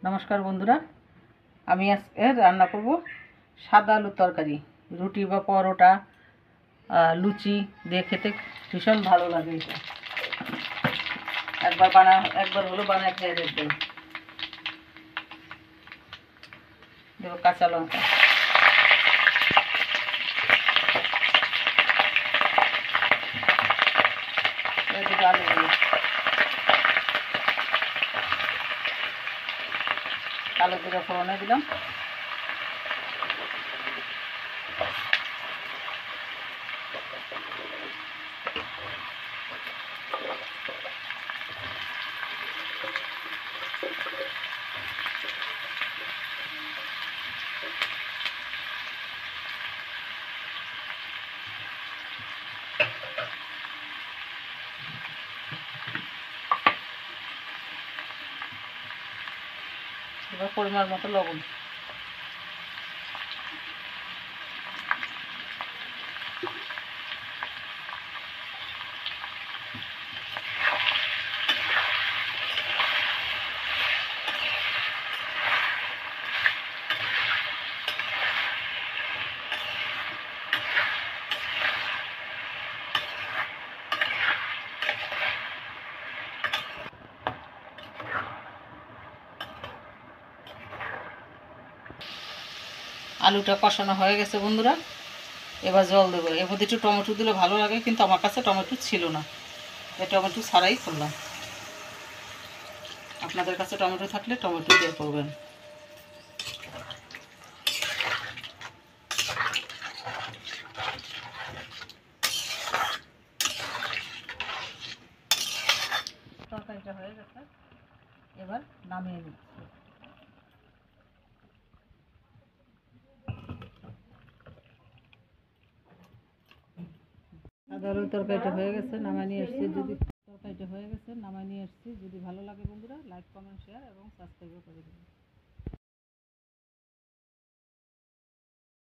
নমস্কার বন্ধুরা, আমি আজকে রান্না করব সাদা আলুর তরকারি। রুটি বা পরোটা, লুচি দিয়ে খেতে ভীষণ ভালো লাগে। এটা একবার হলো বানায় খেয়ে দেখবেন। দেব কাঁচা লঙ্কা, আলুগুলো কালো জিরা ফোড়নে দিলাম। এবার পরিমাণ মতো লবণ, আলুটা কষানো হয়ে গেছে বন্ধুরা। এবার জল দেবো। এর মধ্যে একটু টমেটো দিলে ভালো লাগে, কিন্তু আমার কাছে টমেটো ছিল না, এই টমেটো ছাড়াই করলাম। আপনাদের কাছে টমেটো থাকলে টমেটো দিয়ে করবেন। তরকারিটা হয়ে গেছে, এবার নামিয়ে নিচ্ছি। সাদা আলুর তরকারিটা হয়ে গেছে, নামায় নিয়ে এসছি। যদি ভালো লাগে বন্ধুরা, লাইক, কমেন্ট, শেয়ার এবং সাবস্ক্রাইবও করে দেবেন।